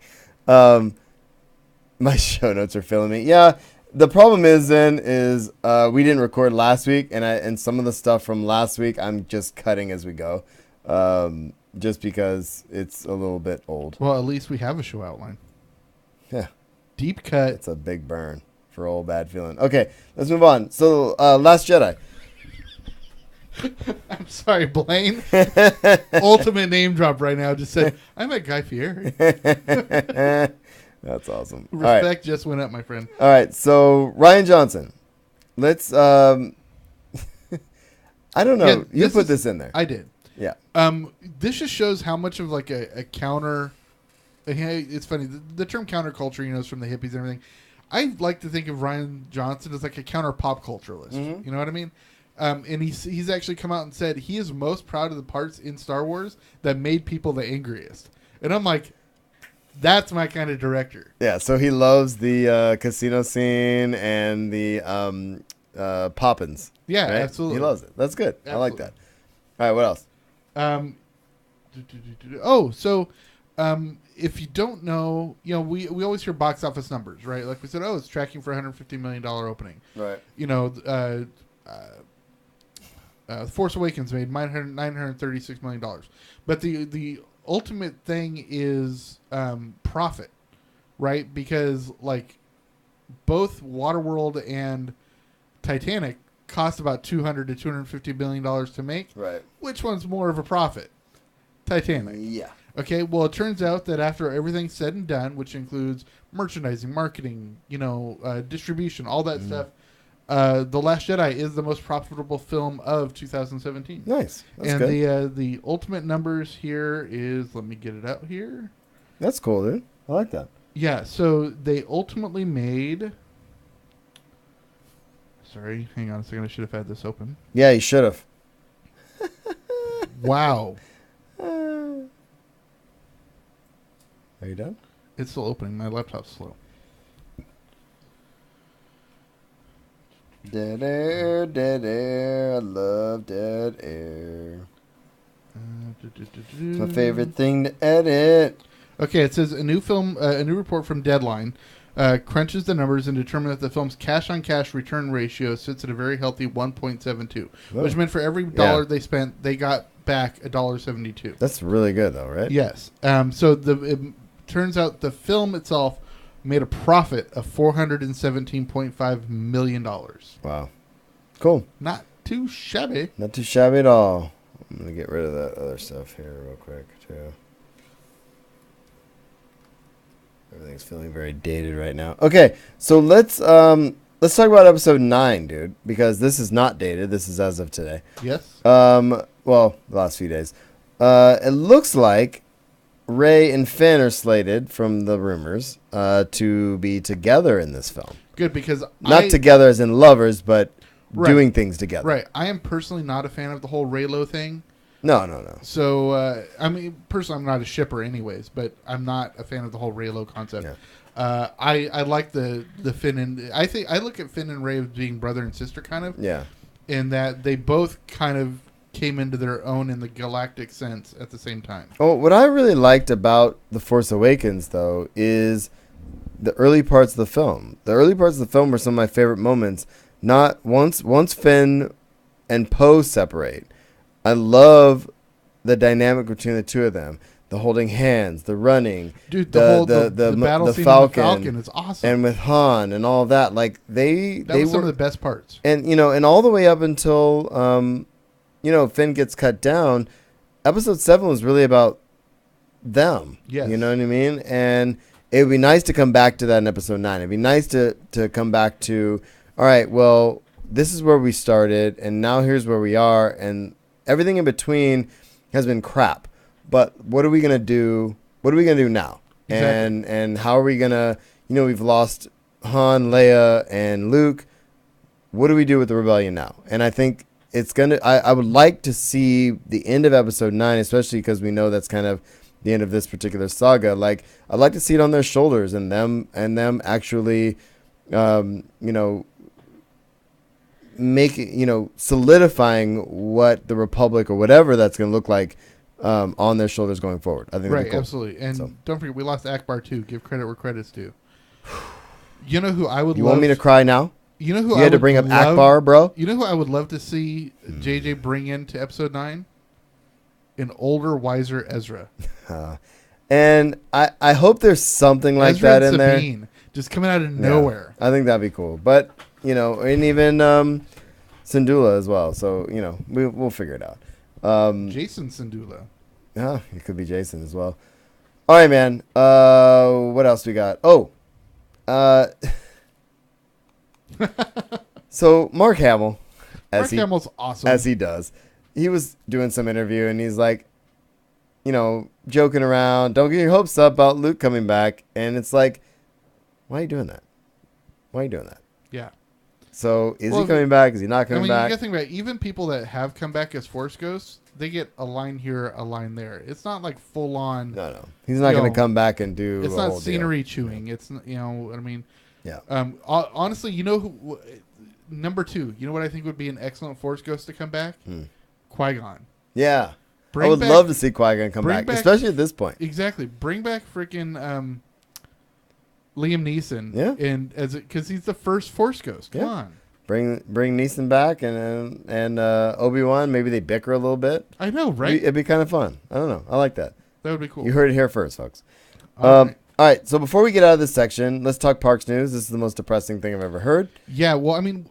My show notes are filling me. Yeah, the problem is we didn't record last week, and some of the stuff from last week I'm just cutting as we go, just because it's a little bit old. Well, at least we have a show outline. Yeah, Deep cut. it's a big burn for old bad feeling. Okay, let's move on. So, Last Jedi. I'm sorry, Blaine. Ultimate name drop right now. Just said, I met Guy Fieri. That's awesome. Respect All right. just went up, my friend. All right, so Ryan Johnson. Let's. I don't know. Yeah, you put this in there. I did. Yeah. This just shows how much of like a counter. It's funny. The term counterculture, is from the hippies and everything. I like to think of Ryan Johnson as like a counter pop culturalist. Mm-hmm. You know what I mean? And he's actually come out and said he is most proud of the parts in Star Wars that made people the angriest. And I'm like, that's my kind of director. Yeah, so he loves the casino scene and the Poppins. Yeah, right? absolutely. He loves it. That's good. I like Absolutely. that. All right, what else? if you don't know, we always hear box office numbers, right? Like we said, it's tracking for $150 million opening. Right. Force Awakens made $936 million. But the ultimate thing is profit, right? Because like both Waterworld and Titanic cost about $200 to $250 million to make. Right. Which one's more of a profit? Titanic. Yeah. Okay, well, it turns out that after everything's said and done, which includes merchandising, marketing, distribution, all that stuff, The Last Jedi is the most profitable film of 2017. Nice. That's and good. the ultimate numbers here is, let me get it out here. That's cool, dude. I like that. Yeah, so they ultimately made... Sorry, hang on a second. I should have had this open. Yeah, you should have. Wow. Are you done? It's still opening. My laptop's slow. Dead air, dead air. I love dead air. It's my favorite thing to edit. Okay, it says a new report from Deadline crunches the numbers and determined that the film's cash-on-cash return ratio sits at a very healthy 1.72, which meant for every dollar they spent, they got back $1.72. That's really good, though, right? Yes. So it turns out the film itself made a profit of $417.5 million. Wow. Cool. Not too shabby. Not too shabby at all. I'm going to get rid of that other stuff here real quick, too. Everything's feeling very dated right now. Okay, so let's talk about episode 9, dude, because this is not dated. This is as of today. Yes. Well, the last few days. It looks like Rey and Finn are slated from the rumors to be together in this film. Good, because not together as in lovers, but Right. doing things together. Right. I am personally not a fan of the whole Reylo thing. No. So, personally, I'm not a shipper anyways, but I'm not a fan of the whole Reylo concept. Yeah. I like the Finn and... I look at Finn and Rey as being brother and sister, kind of. Yeah. In that they both kind of came into their own in the galactic sense at the same time. Oh, what I really liked about The Force Awakens, though, is the early parts of the film. The early parts of the film were some of my favorite moments. Not once Finn and Poe separate. I love the dynamic between the two of them. The holding hands, the running, Dude, the battle the scene Falcon is awesome. and with Han and all that. Like they was some were of the best parts. And and all the way up until Finn gets cut down. Episode 7 was really about them. Yes. You know what I mean? And it would be nice to come back to that in episode 9. It'd be nice to come back to, all right, well, this is where we started, and now here's where we are, and everything in between has been crap. But what are we gonna do? What are we gonna do now? Exactly. And how are we gonna? We've lost Han, Leia, and Luke. What do we do with the rebellion now? And I think it's gonna. I would like to see the end of episode 9, especially because we know that's kind of the end of this particular saga. Like I'd like to see it on their shoulders and them actually, solidifying what the Republic or whatever that's going to look like on their shoulders going forward. I think that'd Right, be cool. absolutely. And don't forget, we lost Akbar too. Give credit where credit's due. You know who I would You love... want me to cry now? You know who You I had to would bring up love- Akbar, bro? You know who I would love to see JJ bring into episode 9? An older, wiser Ezra. And I hope there's something like Ezra that and in there. Sabine, just coming out of Yeah, nowhere. I think that'd be cool. But, and even Syndulla as well. So, we'll figure it out. Jason Syndulla. Yeah, it could be Jason as well. All right, man. What else we got? Oh. So Mark Hamill, Mark Hamill's awesome. as he does, he was doing some interview and he's like, joking around. Don't get your hopes up about Luke coming back. And it's like, why are you doing that? Why are you doing that? Yeah. So is he coming back? Is he not coming you back? got to think about it. Even people that have come back as Force ghosts, they get a line here, a line there. It's not like full on. No. He's not going to come back and do It's a not whole scenery deal. chewing. It's what I mean. Yeah. Honestly, who? Number 2. You know what I think would be an excellent Force ghost to come back? Qui-Gon. Yeah. I would love to see Qui-Gon come bring back, especially at this point. Exactly. Bring back freaking Liam Neeson. Yeah. And because he's the first Force Ghost. Come Yeah. on. Bring Neeson back and Obi-Wan. Maybe they bicker a little bit. I know, right? It'd be kind of fun. I don't know. I like that. That would be cool. You heard it here first, folks. All right. All right. So before we get out of this section, let's talk parks news. This is the most depressing thing I've ever heard. Yeah, well, I mean,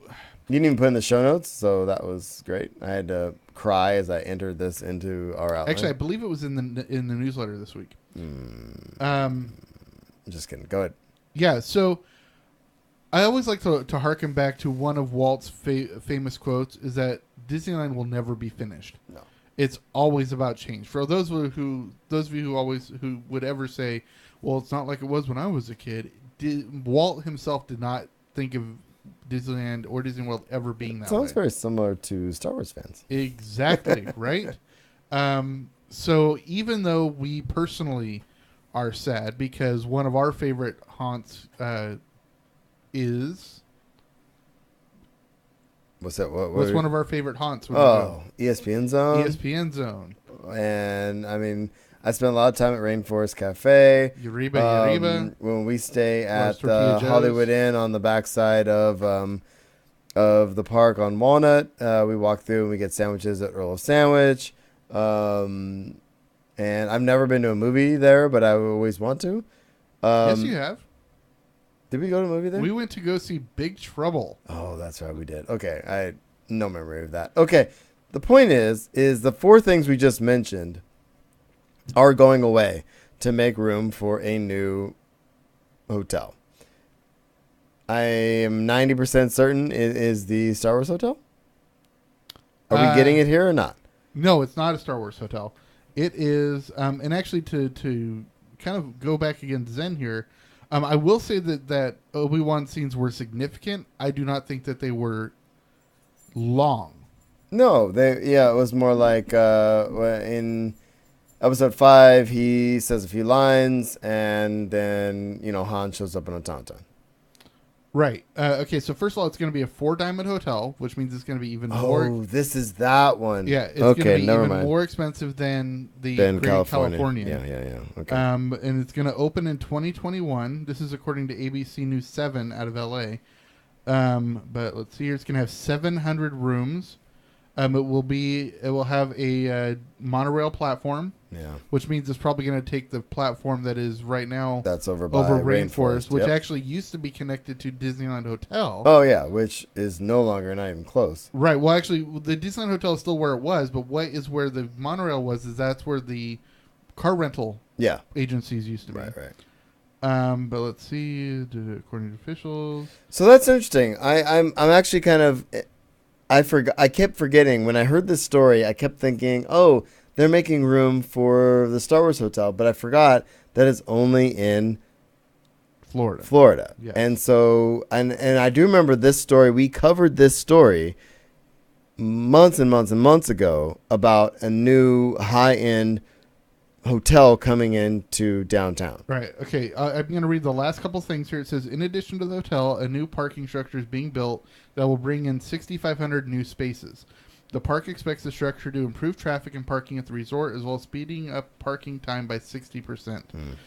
You didn't even put in the show notes, so that was great. I had to cry as I entered this into our outline. actually, I believe it was in the newsletter this week. I'm just kidding. Go ahead. Yeah, so I always like to harken back to one of Walt's famous quotes: "Is that Disneyland will never be finished. No. It's always about change." For those of you who would ever say, "Well, it's not like it was when I was a kid," Walt himself did not think of Disneyland or Disney World ever being that Sounds way. very similar to Star Wars fans. Exactly, right? So even though we personally are sad because one of our favorite haunts is... What's that? What's one of our favorite haunts? ESPN Zone. ESPN Zone. And, I mean, I spent a lot of time at Rainforest Cafe. Yuriba. When we stay at Tortilla the Joe's. Hollywood Inn on the backside of the park on Walnut, we walk through and we get sandwiches at Earl of Sandwich. And I've never been to a movie there, but I always want to. Yes, you have. Did we go to a movie there? We went to go see Big Trouble. Oh, that's right, we did. Okay, I had no memory of that. Okay, the point is the four things we just mentioned are going away to make room for a new hotel. I am 90% certain it is the Star Wars Hotel. Are we getting it here or not? No, it's not a Star Wars hotel. It is, and actually to kind of go back again to Zen here, I will say that Obi-Wan scenes were significant. I do not think that they were long. No, it was more like in episode 5, he says a few lines, and then, Han shows up in a tauntaun. Right. Okay, so first of all, it's going to be a 4-diamond hotel, which means it's going to be even more... Oh, this is that one. Yeah, it's going to be never even mind. more expensive than the Then Great California. California. Yeah. Okay. And it's going to open in 2021. This is according to ABC News 7 out of LA. But let's see here. It's going to have 700 rooms. It will have a monorail platform, Yeah. which means it's probably going to take the platform that is right now That's over by over Rainforest, which yep. actually used to be connected to Disneyland Hotel. Oh, yeah, which is no longer, not even close. Right. Well, actually, the Disneyland Hotel is still where it was, but what is where the monorail was is that's where the car rental Yeah. agencies used to be. Right. But let's see. According to officials, So that's interesting. I'm actually kind of... I kept forgetting. When I heard this story, I kept thinking, oh, they're making room for the Star Wars Hotel, but I forgot that it's only in Florida. Yes. And so, and I do remember this story. We covered this story months and months and months ago about a new high-end hotel coming into downtown. right. Okay. I'm going to read the last couple things here. It says, in addition to the hotel, a new parking structure is being built that will bring in 6,500 new spaces. The park expects the structure to improve traffic and parking at the resort, as well as speeding up parking time by 60%.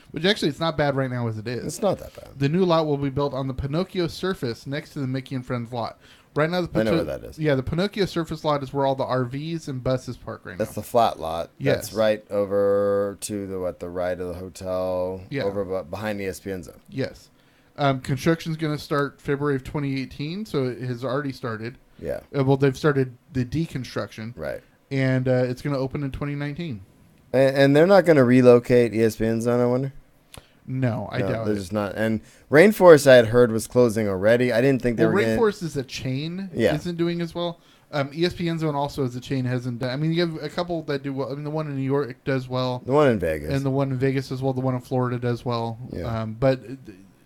Which actually, it's not bad right now as it is. It's not that bad. The new lot will be built on the Pinocchio surface next to the Mickey and Friends lot. Right now, I know where that is. Yeah, the Pinocchio surface lot is where all the RVs and buses park right now. That's the flat lot. Yes. That's right over to the right of the hotel. Yeah. Over behind the ESPN Zone. Yes. Construction's going to start February of 2018, so it has already started. Yeah. Well, they've started the deconstruction. Right. And it's going to open in 2019. And they're not going to relocate ESPN Zone, I wonder? No, I doubt they're it. just not. And Rainforest, I had heard, was closing already. I didn't think they Well, were going Rainforest is a chain. Yeah. Isn't doing as well. ESPN Zone also as a chain hasn't done. I mean, you have a couple that do well. I mean, the one in New York does well. The one in Vegas. And the one in Vegas as well. The one in Florida does well. Yeah. But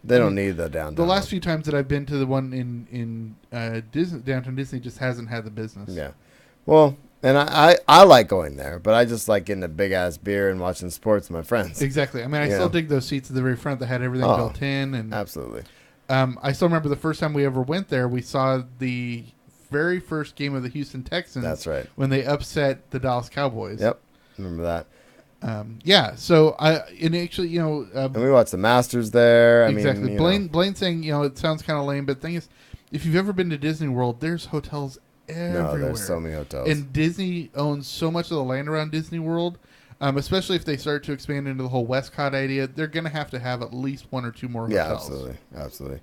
they don't need the downtown. the last few times that I've been to the one in Disney, downtown Disney just hasn't had the business. Yeah. Well, and I like going there, but I just like getting a big-ass beer and watching sports with my friends. Exactly. I mean, I still dig those seats at the very front that had everything built in. And absolutely. I still remember the first time we ever went there, we saw the very first game of the Houston Texans. That's right. When they upset the Dallas Cowboys. Yep. Remember that? Yeah. So and actually, you know, And we watched the Masters there. I exactly. mean, you Blaine know. saying, you know, it sounds kind of lame, but the thing is, if you've ever been to Disney World, there's hotels everywhere. No, there's so many hotels. And Disney owns so much of the land around Disney World. Especially if they start to expand into the whole Westcott idea, they're going to have at least one or two more hotels. Yeah, absolutely.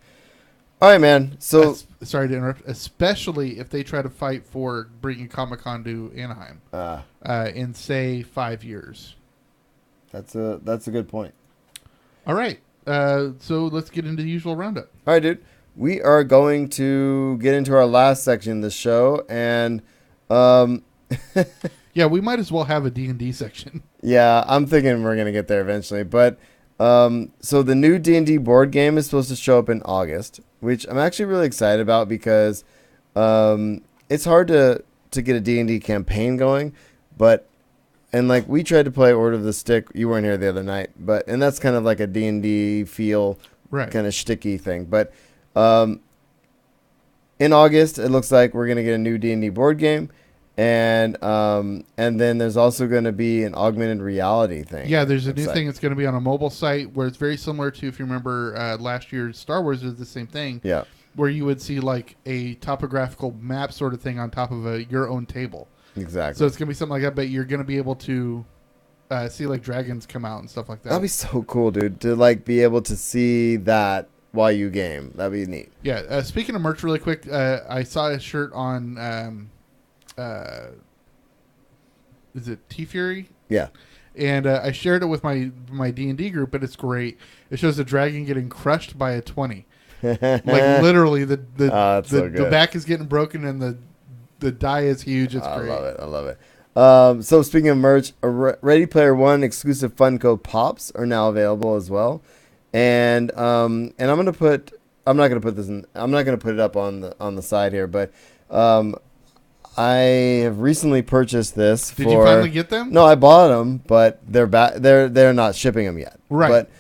All right, man. So Sorry to interrupt. Especially if they try to fight for bringing Comic-Con to Anaheim in, say, 5 years. that's a good point. All right. So let's get into the usual roundup. All right, dude. We are going to get into our last section of the show, and Yeah, we might as well have a D&D section. yeah, I'm thinking we're gonna get there eventually. But so the new D&D board game is supposed to show up in August, which I'm actually really excited about because it's hard to get a D&D campaign going, and like we tried to play Order of the Stick. You weren't here the other night, and that's kind of like a D&D feel, Right. kind of shticky thing. But in August, it looks like we're gonna get a new D&D board game. And then there's also going to be an augmented reality thing. Yeah, there's a new It's thing that's going to be on a mobile site where it's very similar to, if you remember, last year's Star Wars did the same thing. Yeah, Where you would see like a topographical map sort of thing on top of your own table. exactly. So it's going to be something like that, but you're going to be able to see like dragons come out and stuff like that. That'd be so cool, dude. To like be able to see that while you game. That'd be neat. Yeah. Speaking of merch, really quick, I saw a shirt on. Is it T Fury? Yeah. And I shared it with my D&D group, but it's great. It shows a dragon getting crushed by a 20. Like literally, the so good. back is getting broken and the die is huge. It's I great. love it. So speaking of merch, Ready Player One exclusive Funko Pops are now available as well. And I'm not gonna put it up on the side here, but I have recently purchased this. Did you finally get them? No, I bought them, but they're back. They're not shipping them yet. Right. But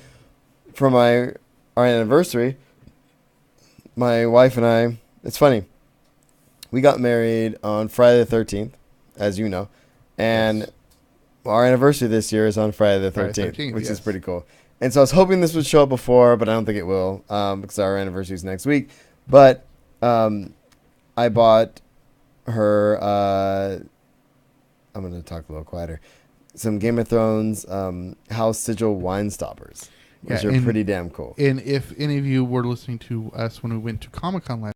for our anniversary, my wife and I. It's funny. We got married on Friday the 13th, as you know, and our anniversary this year is on Friday the 13th, which is pretty cool. And so I was hoping this would show up before, but I don't think it will because our anniversary is next week. But I bought her I'm going to talk a little quieter. Some Game of Thrones House Sigil wine stoppers, which are pretty damn cool. And if any of you were listening to us when we went to Comic-Con last